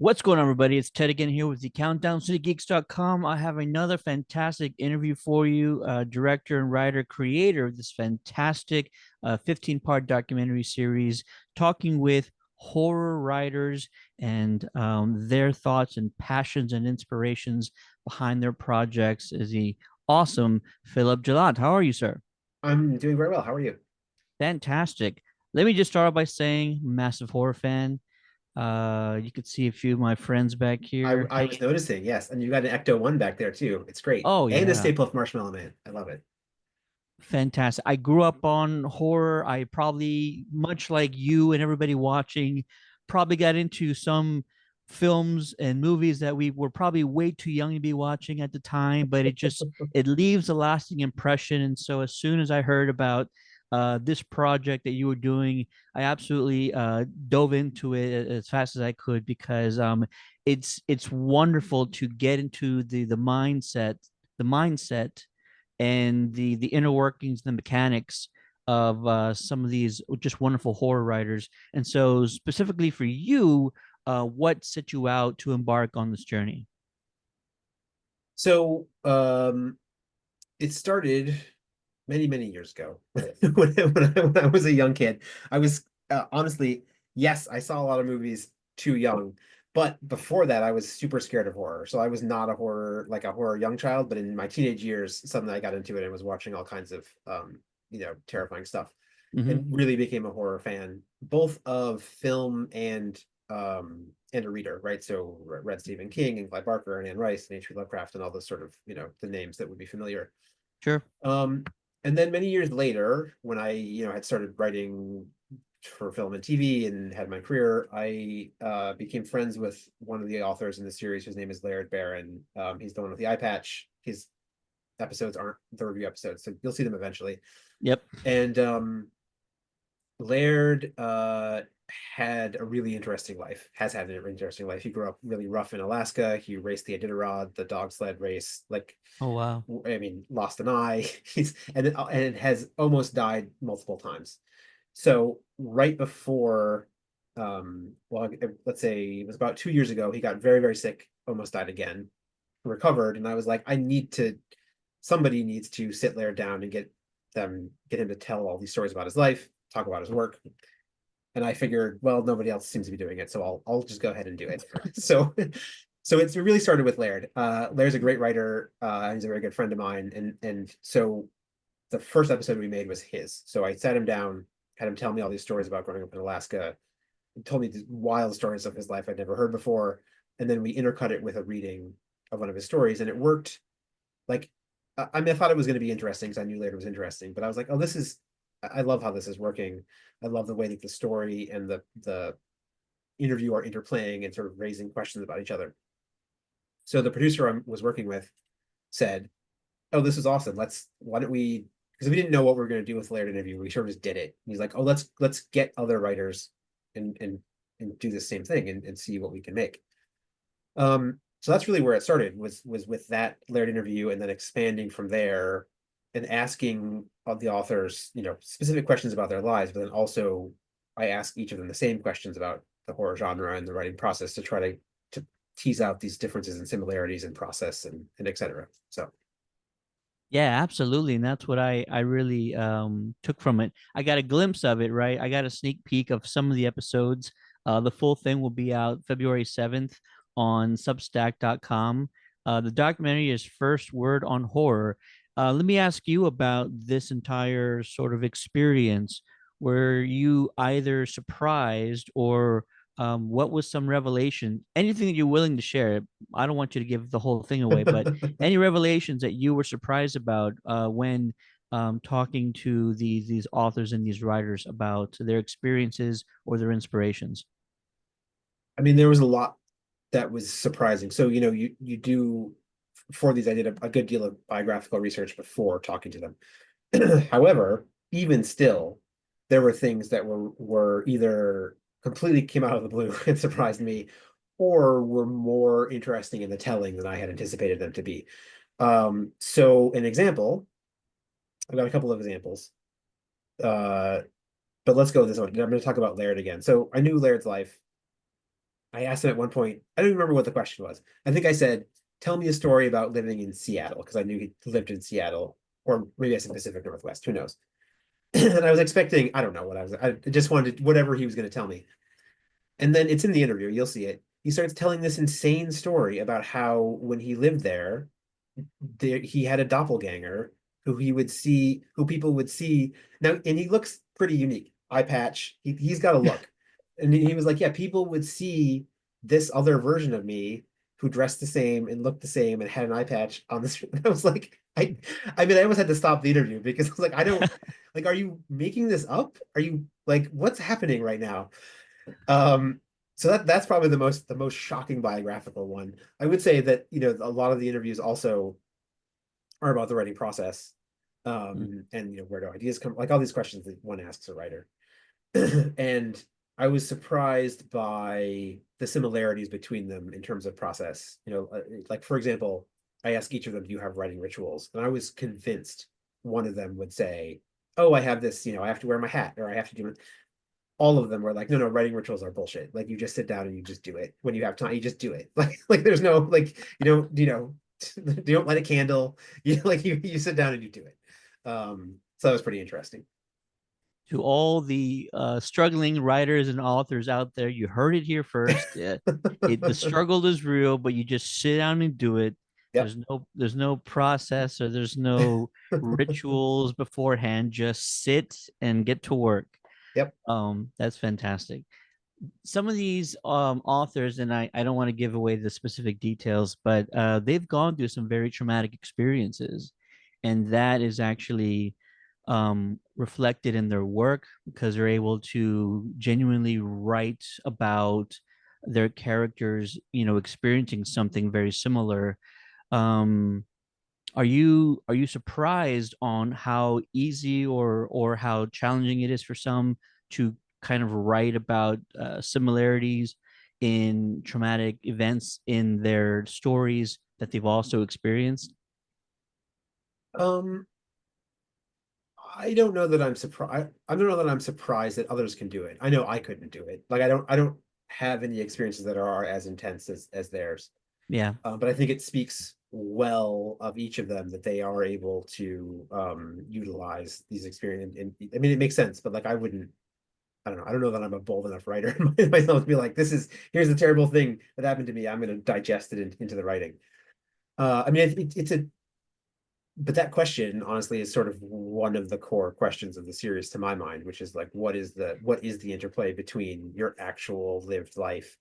What's going on, everybody? It's Ted again here with the CountdownCityGeeks.com. I have another fantastic interview for you. Director and writer, creator of this fantastic 15-part documentary series, talking with horror writers and their thoughts and passions and inspirations behind their projects is the awesome Philip Gelatt. How are you, sir? I'm doing very well. How are you? Fantastic. Let me just start off by saying, massive horror fan. You could see a few of my friends back I here I was hanging. noticing, yes, and you got an Ecto One back there too. It's great, Oh and a yeah, Stay Puft Marshmallow Man. I love it. fantastic. I grew up on horror. I probably, much like you and everybody watching, probably got into some films and movies that we were probably way too young to be watching at the time, but it leaves a lasting impression. And so as soon as I heard about this project that you were doing, I absolutely dove into it as fast as I could because it's wonderful to get into the mindset and the inner workings, the mechanics of some of these just wonderful horror writers. And so, specifically for you, what set you out to embark on this journey? So, it started many years ago when I was a young kid. I was honestly, yes, I saw a lot of movies too young, but before that, I was super scared of horror. So I was not a horror young child, but in my teenage years, suddenly I got into it and was watching all kinds of terrifying stuff, Mm-hmm. and really became a horror fan, both of film and a reader, right? So read Stephen King and Clive Barker and Anne Rice and H.P. Lovecraft and all those sort of the names that would be familiar. Sure. Um, and then many years later, when I had started writing for film and TV and had my career, I became friends with one of the authors in the series. His name is Laird Barron. He's the one with the eye patch. His episodes aren't the review episodes, so you'll see them eventually. Yep. And Laird had a really interesting life, has had an interesting life. He grew up really rough in Alaska. He raced the Iditarod, the dog sled race. Like, Oh wow. I mean, lost an eye. And has almost died multiple times. So right before, well, let's say it was about 2 years ago, he got very sick, almost died again, recovered, and I was like, somebody needs to sit Laird down and get him to tell all these stories about his life, talk about his work. And I figured, well, nobody else seems to be doing it, so I'll just go ahead and do it. So it really started with Laird. Laird's a great writer. He's a very good friend of mine, and so the first episode we made was his. So I sat him down, had him tell me all these stories about growing up in Alaska. He told me these wild stories of his life I'd never heard before, and then we intercut it with a reading of one of his stories, and it worked. Like, I mean, I thought it was going to be interesting because I knew Laird was interesting, but I was like, oh, this is. I love how this is working. I love the way that the story and the interview are interplaying and sort of raising questions about each other. So the producer I was working with said, "Oh, this is awesome. Why don't we?" Because we didn't know what we were going to do with Laird interview. We sort of just did it. And he's like, "Oh, let's get other writers and do the same thing and see what we can make." So that's really where it started, was with that Laird interview, and then expanding from there and asking of the authors, specific questions about their lives, but then also I ask each of them the same questions about the horror genre and the writing process to try to tease out these differences and similarities in process and et cetera. So Yeah, absolutely. And that's what I really took from it. I got a glimpse of it, right? I got a sneak peek of some of the episodes. The full thing will be out February 7th on substack.com. The documentary is First Word on Horror. Let me ask you about this entire sort of experience. Were you either surprised or what was some revelation? Anything that you're willing to share. I don't want you to give the whole thing away, but any revelations that you were surprised about when talking to these authors and these writers about their experiences or their inspirations? I mean, there was a lot that was surprising. So, you do for these, I did a good deal of biographical research before talking to them. However, even still, there were things that were either completely came out of the blue and surprised me, or were more interesting in the telling than I had anticipated them to be. So an example, I've got a couple of examples. Uh, but let's go with this one. I'm going to talk about Laird again. So I knew Laird's life. I asked him at one point, I don't even remember what the question was. I think I said, tell me a story about living in Seattle, because I knew he lived in Seattle, or maybe I said Pacific Northwest, who knows? And I was expecting, I don't know what I just wanted whatever he was going to tell me. And then it's in the interview, you'll see it. He starts telling this insane story about how when he lived there, he had a doppelganger who people would see now, and he looks pretty unique. Eye patch, he's got a look, and he was like, yeah, people would see this other version of me who dressed the same and looked the same and had an eye patch on this. I was like, I mean, I almost had to stop the interview because I was like, I don't like, are you making this up? Are you like, what's happening right now? Um, so that's probably the most shocking biographical one. I would say that, a lot of the interviews also are about the writing process. And where do ideas come, like all these questions that one asks a writer. And I was surprised by the similarities between them in terms of process. Like for example, I asked each of them, do you have writing rituals? And I was convinced one of them would say, oh, I have this, I have to wear my hat, or I have to do it. All of them were like, no, no, writing rituals are bullshit. Like you just sit down and you just do it. When you have time, you just do it. Like there's no, like, you don't light a candle. You sit down and you do it. So that was pretty interesting. To all the struggling writers and authors out there, you heard it here first. The struggle is real, but you just sit down and do it. Yep. There's no process, or there's no rituals beforehand. Just sit and get to work. Yep. That's fantastic. Some of these authors, and I don't want to give away the specific details, but they've gone through some very traumatic experiences, and that is actually reflected in their work because they're able to genuinely write about their characters, experiencing something very similar. Um, are you surprised on how easy or how challenging it is for some to kind of write about similarities in traumatic events in their stories that they've also experienced? Um, I don't know that I'm surprised. I don't know that I'm surprised that others can do it. I know I couldn't do it. Like I don't have any experiences that are as intense as theirs. Yeah. But I think it speaks well of each of them that they are able to utilize these experiences. And I mean, it makes sense, but like I wouldn't. I don't know. I don't know that I'm a bold enough writer myself to be like, here's a terrible thing that happened to me. I'm going to digest it into the writing. I mean, but that question honestly is sort of one of the core questions of the series to my mind, which is like, what is the interplay between your actual lived life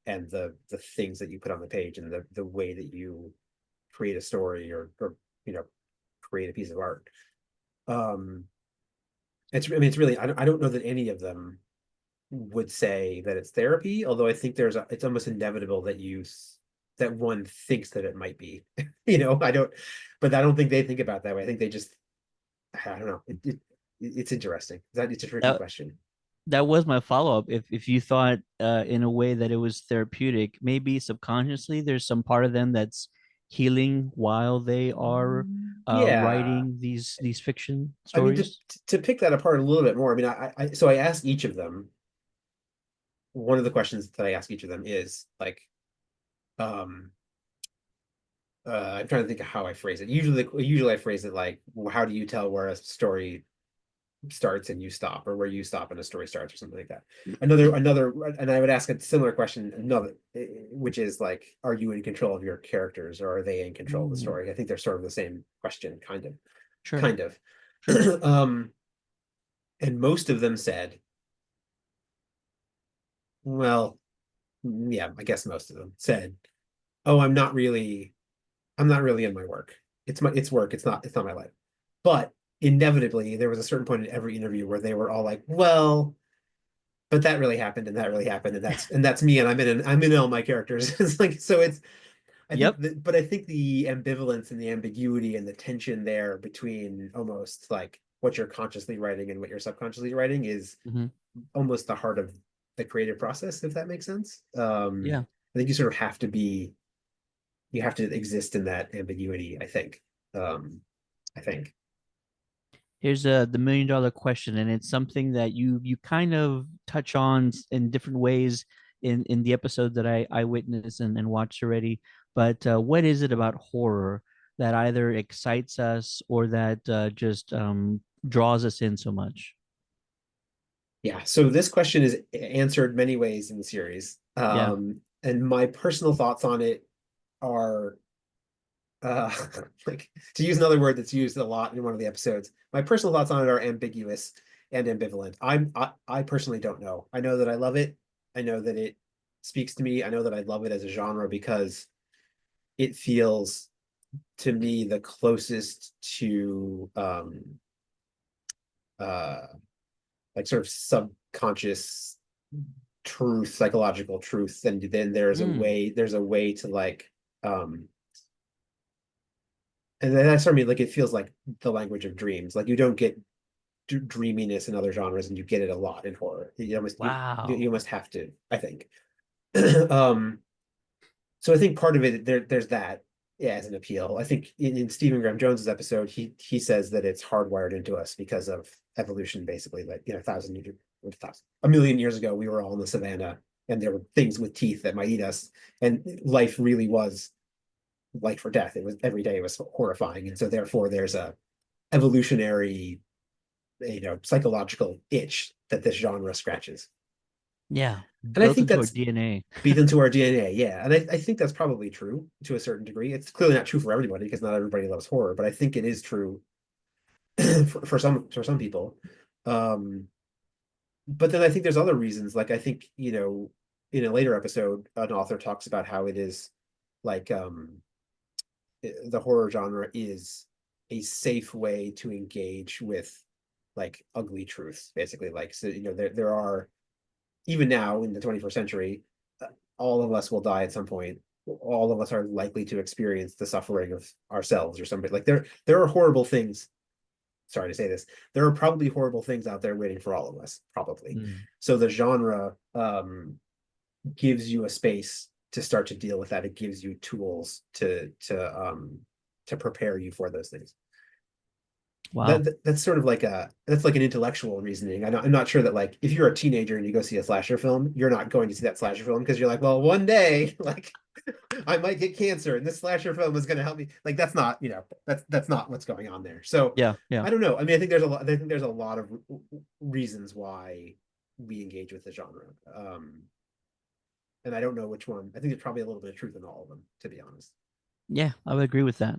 and the things that you put on the page, and the way that you create a story, or you know create a piece of art. um it's really, I don't know that any of them would say that it's therapy, although I think it's almost inevitable that one thinks that it might be. But I don't think they think about it that way. I think they just, I don't know. It's interesting. It's a tricky that question. that was my follow-up. If you thought in a way that it was therapeutic, maybe subconsciously there's some part of them that's healing while they are Yeah. writing these fiction I mean, to stories. to pick that apart a little bit more, I mean, so I asked each of them, one of the questions that I ask each of them is like, um, I'm trying to think of how I phrase it. Usually I phrase it like, well, how do you tell where a story starts and you stop, or where you stop and a story starts, or something like that. Another, and I would ask a similar question, which is like, are you in control of your characters, or are they in control of the Ooh, story? I think they're sort of the same question, sure, kind of. sure. And most of them said, well, yeah, I guess most of them said, oh, I'm not really in my work. It's work. It's not my life. But inevitably, there was a certain point in every interview where they were all like, well, but that really happened, and that really happened, and that's me, and I'm in all my characters. It's like, so it's, Yep. but I think the ambivalence and the ambiguity and the tension there between almost like what you're consciously writing and what you're subconsciously writing is Hmm. almost the heart of the creative process, if that makes sense. Yeah. I think you have to exist in that ambiguity, I think. I think. Here's the $1 million question, and it's something that you kind of touch on in different ways in the episode that I witnessed and watched already. But what is it about horror that either excites us or that just draws us in so much? Yeah, so this question is answered many ways in the series. Yeah. And my personal thoughts on it are uh like, to use another word that's used a lot in one of the episodes, my personal thoughts on it are ambiguous and ambivalent. I personally don't know. I know that I love it. I know that it speaks to me. I know that I love it as a genre because it feels to me the closest to uh like sort of subconscious truth, psychological truth. And then Mm. there's a way to like and then that's what I mean, like it feels like the language of dreams. Like you don't get dreaminess in other genres, and you get it a lot in horror. You Wow. almost have to, I think. um, so I think part of it there's that, yeah, as an appeal. I think in Stephen Graham Jones's episode, he says that it's hardwired into us because of evolution, basically. Like, you know, a million years ago, we were all in the savannah, and there were things with teeth that might eat us, and life really was life or death. It was every day, it was horrifying, and so therefore there's a evolutionary, you know, psychological itch that this genre scratches. Yeah. And I Built think into our that's DNA. beat into our DNA, yeah. And I think that's probably true to a certain degree. It's clearly not true for everybody because not everybody loves horror, but I think it is true for some people. Um, but then I think there's other reasons. Like I think, you know, in a later episode, an author talks about how it is like the horror genre is a safe way to engage with like ugly truths, basically. Like, so, you know, there are, even now in the 21st century, all of us will die at some point. All of us are likely to experience the suffering of ourselves or somebody. Like there are horrible things. Sorry to say this. There are probably horrible things out there waiting for all of us, probably. Mm. So the genre gives you a space to start to deal with that. It gives you tools to prepare you for those things. Wow. That's sort of like that's like an intellectual reasoning. I'm not sure that, like, if you're a teenager and you go see a slasher film, you're not going to see that slasher film because you're like, well, one day, like, I might get cancer and this slasher film is going to help me. Like, that's not, you know, that's not what's going on there. So Yeah. Yeah. I don't know. I mean, I think there's a lot. I think there's a lot of reasons why we engage with the genre. And I don't know which one. I think there's probably a little bit of truth in all of them, to be honest. Yeah. I would agree with that.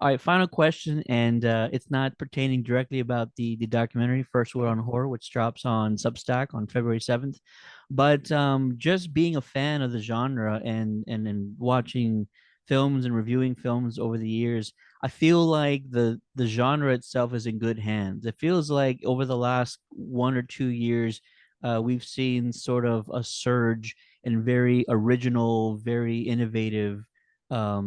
All right, final question, and it's not pertaining directly about the documentary First Word on Horror, which drops on Substack on February 7th, but just being a fan of the genre and watching films and reviewing films over the years, I feel like the genre itself is in good hands. It feels like over the last 1 or 2 years, we've seen sort of a surge in very original, very innovative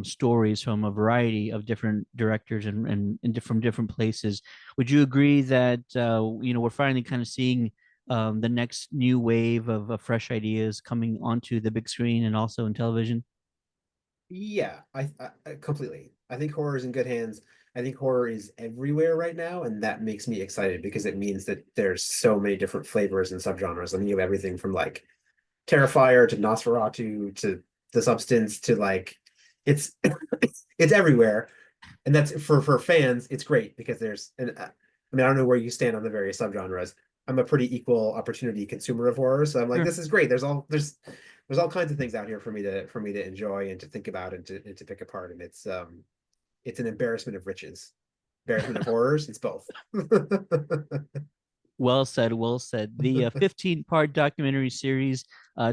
stories from a variety of different directors and from different places. Would you agree that we're finally kind of seeing the next new wave of fresh ideas coming onto the big screen and also in television? Yeah, I completely. I think horror is in good hands. I think horror is everywhere right now, and that makes me excited because it means that there's so many different flavors and subgenres. I mean, you have everything from like Terrifier to Nosferatu to The Substance to like it's it's everywhere, and that's for fans. It's great because there's and I mean, I don't know where you stand on the various subgenres. I'm a pretty equal opportunity consumer of horror, so I'm like, Sure. this is great. There's all kinds of things out here for me to enjoy and to think about and to pick apart, and it's an embarrassment of riches, embarrassment of horrors. It's both. Well said, well said. The 15-part documentary series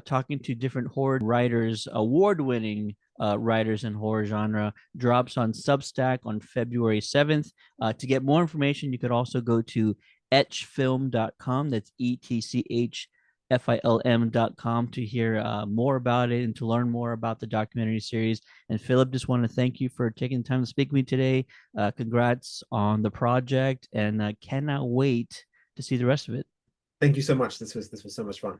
talking to different horror writers, award-winning writers in horror genre, drops on Substack on February 7th. To get more information, you could also go to etchfilm.com. That's etchfilm.com to hear more about it and to learn more about the documentary series. And Philip, just want to thank you for taking the time to speak with me today. Congrats on the project, and cannot wait to see the rest of it. Thank you so much. This was so much fun.